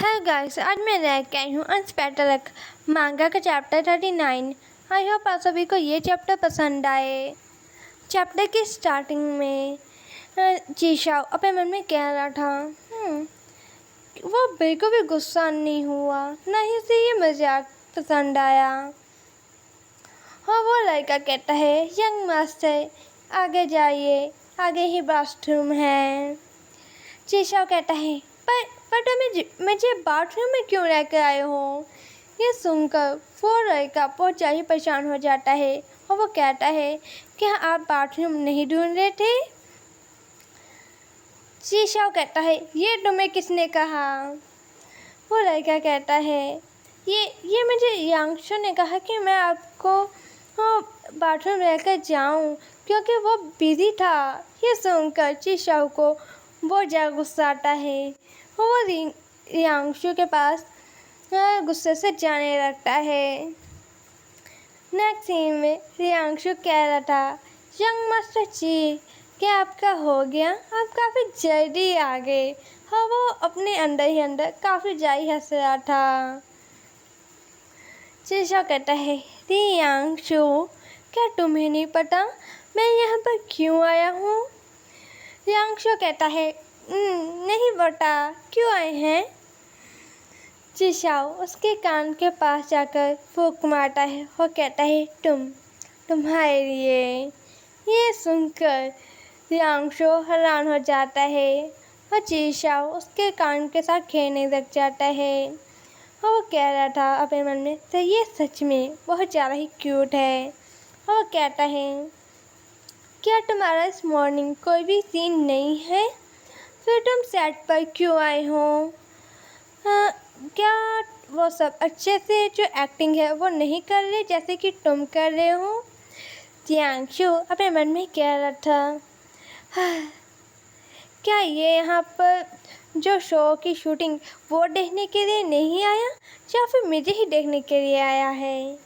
है गाइस, आज मैं लेके आई हूँ अनस्पेटलक मांगा का चैप्टर 39। आई होप आप सभी को ये चैप्टर पसंद आए। चैप्टर की स्टार्टिंग में जीशाओ अपने मन में कह रहा था वो बिल्कुल भी गुस्सा नहीं हुआ, ना ही उसे ये मजाक पसंद आया। और वो लड़का कहता है, यंग मास्टर आगे जाइए, आगे ही बाथरूम है। जीशाओ कहता है, पर तुम मुझे बाथरूम में क्यों लेकर आए हो? ये सुनकर वो लड़का बहुत ज़्यादा परेशान हो जाता है और वो कहता है, क्या आप बाथरूम नहीं ढूंढ रहे थे? जीशाओ कहता है, ये तुम्हें किसने कहा? वो लड़का कहता है, ये मुझे यांगशु ने कहा कि मैं आपको बाथरूम लेकर जाऊं क्योंकि वो बिजी था। ये सुनकर जीशाओ को बहुत ज़्यादा गुस्सा आता है। वो रियांशु के पास गुस्से से जाने लगता है। नेक्स्ट सीन में रियांशु कह रहा था, यंग मास्टर जी, क्या आपका हो गया? आप काफ़ी जल्दी आ गए। हाँ, वो अपने अंदर ही अंदर काफ़ी ज़्यादा हंस रहा था। जीशाओ कहता है, रियांशु, क्या तुम्हें नहीं पता मैं यहाँ पर क्यों आया हूँ? रियांशु कहता है, नहीं बेटा, क्यों आए हैं? जीशाओ उसके कान के पास जाकर फूंक मारता है और कहता है, तुम्हारे लिए। ये सुनकर रियांशु हैरान हो जाता है और जीशाओ उसके कान के साथ खेलने लग जाता है। और वो कह रहा था अपने मन में, तो ये सच में बहुत ज़्यादा ही क्यूट है। और वो कहता है, क्या तुम्हारा इस मॉर्निंग कोई भी सीन नहीं है? फिर तुम सेट पर क्यों आए हो? क्या वो सब अच्छे से जो एक्टिंग है वो नहीं कर रहे जैसे कि तुम कर रहे हो? जियांशु अपने मन में कह रहा था, क्या ये यहाँ पर जो शो की शूटिंग वो देखने के लिए नहीं आया या फिर मुझे ही देखने के लिए आया है?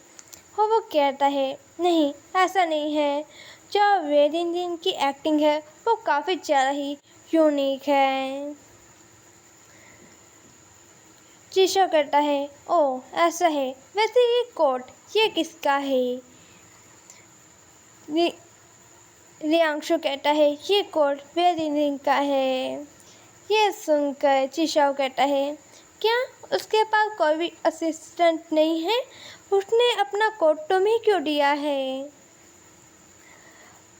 और वो कहता है, नहीं, ऐसा नहीं है। जो वेरिन की एक्टिंग है वो काफ़ी ज़्यादा ही यूनिक है। जीशाओ करता है, ओह ऐसा है, वैसे ये कोट ये किसका है? रियांशु कहता है, ये कोट वेरिन का है। ये सुनकर जीशाओ कहता है, क्या उसके पास कोई भी असिस्टेंट नहीं है? उसने अपना कोट तुम्हें क्यों दिया है?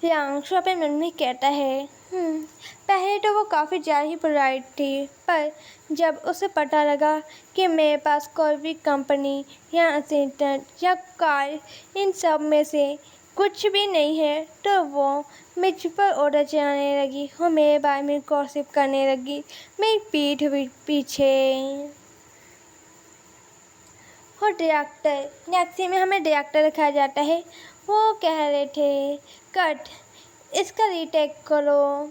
रियांशु अपने मन में कहता है, पहले तो वो काफ़ी ज़्यादा ही पोलाइट थी, पर जब उसे पता लगा कि मेरे पास कोई भी कंपनी या असिस्टेंट या कार इन सब में से कुछ भी नहीं है, तो वो मुझ पर ऑर्डर चलाने लगी और मेरे बारे में गॉसिप करने लगी मेरी पीठ पीछे। और डायरेक्टर, नेक्स्ट में हमें डायरेक्टर दिखाया जाता है। वो कह रहे थे, कट, इसका रीटेक करो,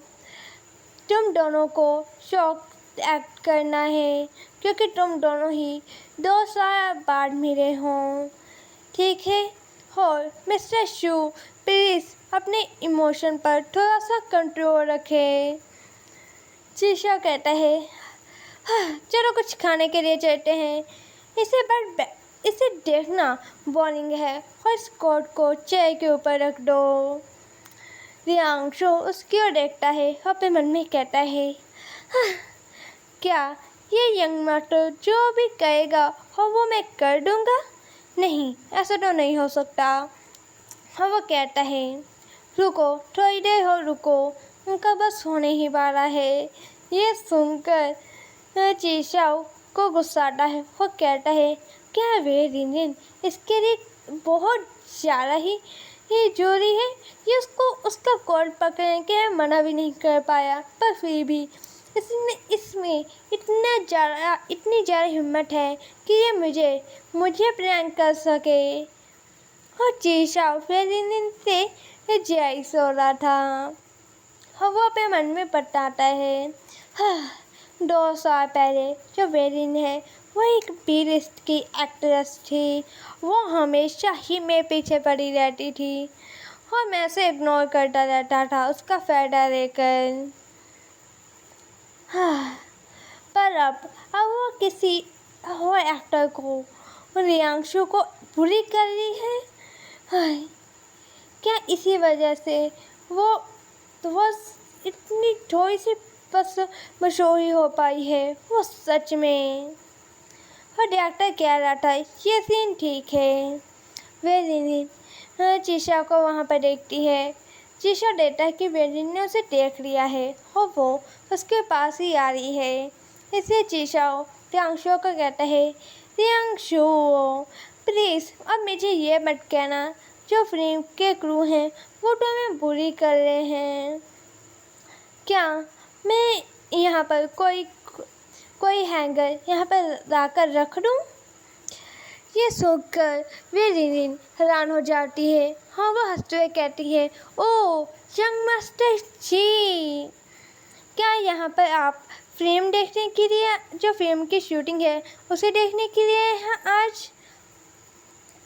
तुम दोनों को शॉक एक्ट करना है क्योंकि तुम दोनों ही 2 साल बाद मिले हों, ठीक है? और मिस्टर शू, प्लीज़ अपने इमोशन पर थोड़ा सा कंट्रोल रखें। जीशाओ कहता है, चलो कुछ खाने के लिए चलते हैं। इसे देखना बोरिंग है और इस कोट को चेयर के ऊपर रख दो। रियांशु उसकी ओर देखता है और अपने मन में कहता है, क्या ये यंग मास्टर जो भी कहेगा और वो मैं कर दूंगा? नहीं, ऐसा तो नहीं हो सकता। और वो कहता है, रुको, थोड़ी देर हो रुको, उनका बस होने ही वाला है। ये सुनकर जीशाओ को गुस्सा आता है। वो कहता है, क्या वे रिन इसके लिए बहुत ज़्यादा ही जोरी है? ये उसका कॉल पकड़ने के मना भी नहीं कर पाया, पर फिर भी इसमें इतनी ज़्यादा हिम्मत है कि ये मुझे प्रैंक कर सके। और जीशाओ फिर रिन से जेलस हो रहा था और वो अपने मन में बताता है, 2 साल पहले जो वेरिन है वो एक बी लिस्ट की एक्ट्रेस थी। वो हमेशा ही मेरे पीछे पड़ी रहती थी और मैं उसे इग्नोर करता रहता था उसका फ़ायदा लेकर। पर अब वो किसी और एक्टर को, रियांशु को बुरी कर रही है। हाय, क्या इसी वजह से वो इतनी थोड़ी सी बस मशहूरी हो पाई है? वो सच में, और डायरेक्टर कह रहा था ये सीन ठीक है। वे दिन शीशा को वहाँ पर देखती है। शीशा देता है कि वेदिन ने उसे देख लिया है और वो उसके पास ही आ रही है। इसलिए शीशा रियांशु को कहता है, रियांशु प्लीज़ अब मुझे ये मत कहना जो फिल्म के क्रू हैं वो तुम्हें बुरी कर रहे हैं। क्या मैं यहाँ पर कोई हैंगर यहाँ पर लाकर रख दूँ? ये सुनकर वे रिन हैरान हो जाती है। हाँ, वो हंसते हुए कहती है, ओह यंग मास्टर जी, क्या यहाँ पर आप फिल्म देखने के लिए, जो फिल्म की शूटिंग है उसे देखने के लिए हैं आज?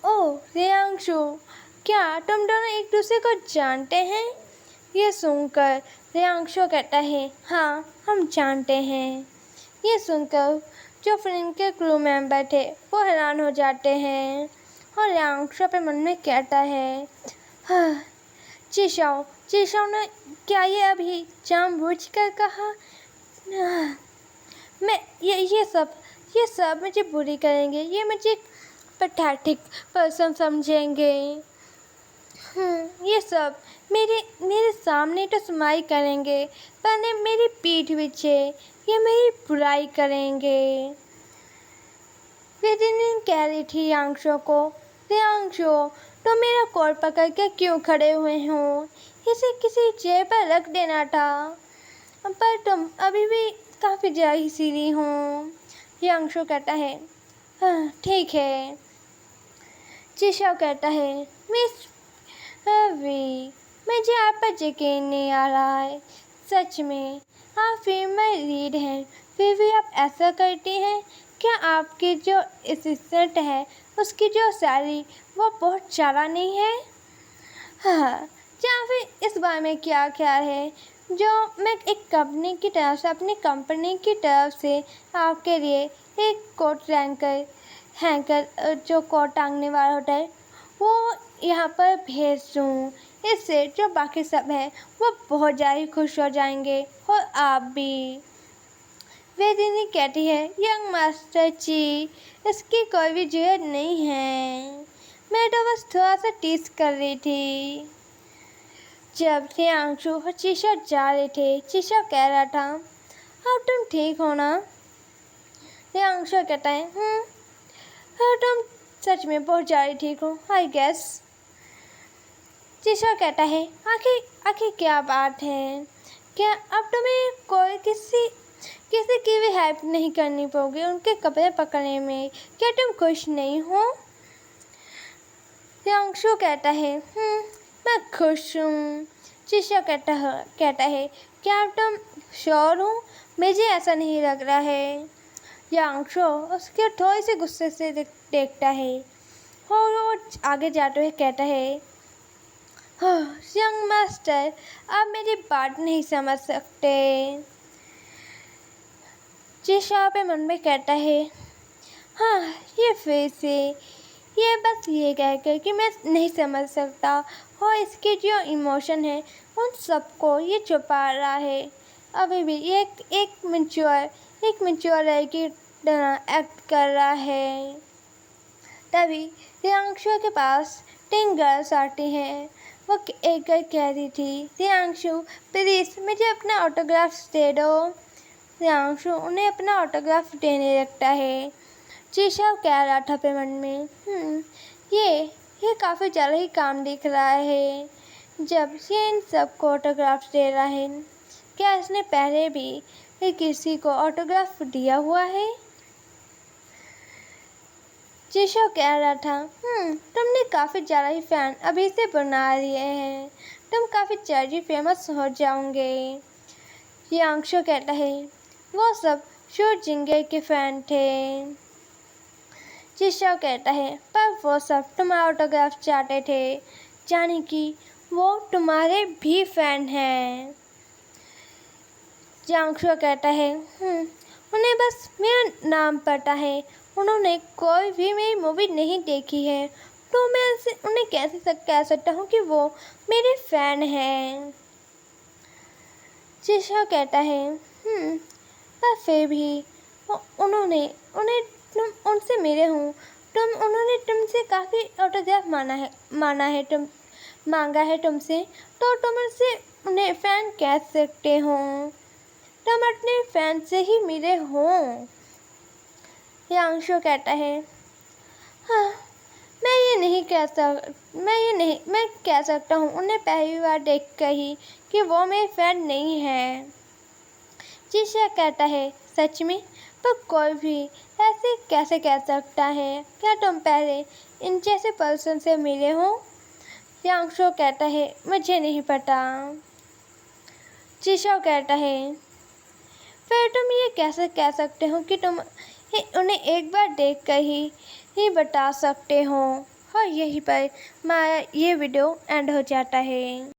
ओह रियांशु, क्या तुम दोनों एक दूसरे को जानते हैं? ये सुनकर रियांशु कहता है, हाँ हम जानते हैं। ये सुनकर जो फिल्म के क्रू मेंबर थे वो हैरान हो जाते हैं और रियांशु अपने मन में कहता है, हाँ शीशाओ ने क्या ये अभी जानबूझकर कहा? मैं ये सब मुझे बुरी करेंगे, ये मुझे पैथेटिक पर्सन समझेंगे। ये सब मेरे सामने तो स्माइल करेंगे, पर मेरी पीठ पीछे ये मेरी बुराई करेंगे। वेदिनी कह रही थी रियांशु को, रियांशु तो मेरा कोट पकड़ के क्यों खड़े हुए हो? इसे किसी चेयर पर रख देना था, पर तुम अभी भी काफ़ी ज़्यादा सीधी हो। रियांशु कहता है, हाँ ठीक है। शीशा कहता है, मिस अभी मुझे आप पर यकीन नहीं आ रहा है। सच में आप फिल्म में लीड हैं, फिर भी आप ऐसा करती हैं? क्या आपकी जो असिस्टेंट है उसकी जो सैलरी वो बहुत ज़्यादा नहीं है? हाँ, या फिर इस बारे में क्या ख्याल है जो मैं एक कंपनी की तरफ से, अपनी कंपनी की तरफ से आपके लिए एक कोट हैंकर जो कोट टांगने वाला होता है वो यहाँ पर भेज दूँ। इससे जो बाकी सब है वो बहुत ज़्यादा खुश हो जाएंगे और आप भी। वेदिनी कहती है, यंग मास्टर जी इसकी कोई भी जरूरत नहीं है, मैं तो बस थोड़ा सा टीज कर रही थी। जब रियांशु और शीशा जा रहे थे, शीशा कह रहा था, अब तुम ठीक हो ना? रियांशु कहता है, तुम सच में बहुत ज़्यादा ठीक हो, आई गेस। शीशा कहता है, आखिर क्या बात है? क्या अब तुम्हें कोई किसी की भी हेल्प नहीं करनी पड़ेगी उनके कपड़े पकड़ने में? क्या तुम खुश नहीं हो? रियांशु कहता है, मैं खुश हूँ। शीशा कहता है, क्या तुम श्योर हो? मुझे ऐसा नहीं लग रहा है। रियांशु उसके थोड़ी सी गुस्से से देखता है और वो आगे जाते हुए कहता है, यंग मास्टर आप मेरी बात नहीं समझ सकते। शीशा पे मन में कहता है, हाँ ये फिर से ये बस ये कहकर कि मैं नहीं समझ सकता और इसके जो इमोशन है उन सबको ये छुपा रहा है। अभी भी एक मैच्योर लड़की तरह एक्ट कर रहा है। तभी रियांशु के पास 3 गर्ल्स आती हैं। वो एक गर्ल कह रही थी, रियांशु प्लीज़ मुझे अपना ऑटोग्राफ दे दो। रियांशु उन्हें अपना ऑटोग्राफ देने लगता है। शीशा कह रहा था अपने मन में, ये काफ़ी ज़्यादा ही काम दिख रहा है जब ये इन सबको ऑटोग्राफ दे रहा है। क्या इसने पहले भी किसी को ऑटोग्राफ दिया हुआ है? शीशा कह रहा था, तुमने काफ़ी ज़्यादा ही फैन अभी से बना लिए हैं, तुम काफ़ी जल्दी फेमस हो जाओगे। रियांशु कहता है, वो सब श्योरजिंगे के फ़ैन थे। शीशा कहता है, पर वो सब तुम्हारा ऑटोग्राफ चाहते थे, जाने कि वो तुम्हारे भी फ़ैन हैं। रियांशु कहता है, उन्हें बस मेरा नाम पता है, उन्होंने कोई भी मेरी मूवी नहीं देखी है, तो मैं उन्हें कैसे कह सकता हूँ कि वो मेरे फ़ैन हैं। जिशा कहता है, पर फिर भी उन्होंने उन्हें तुम उनसे मिले हो, उन्होंने तुमसे काफ़ी ऑटोग्राफ मांगा है तुमसे, तो तुम उन्हें फ़ैन कह सकते हो। तुम अपने फ़ैन से ही मिले हो। यांशु कहता है, हाँ, मैं कह सकता हूँ उन्हें पहली बार देख कर ही कि वो मेरे फ़ैन नहीं है। जिशा कहता है, सच में? पर कोई भी ऐसे कैसे कह सकता है? क्या तुम पहले इन जैसे पर्सन से मिले हो? यांशु कहता है, मुझे नहीं पता। जिशा कहता है, फिर तुम ये कैसे कह सकते हो कि तुम उन्हें एक बार देख कर ही बता सकते हो। और यहीं पर हमारा ये वीडियो एंड हो जाता है।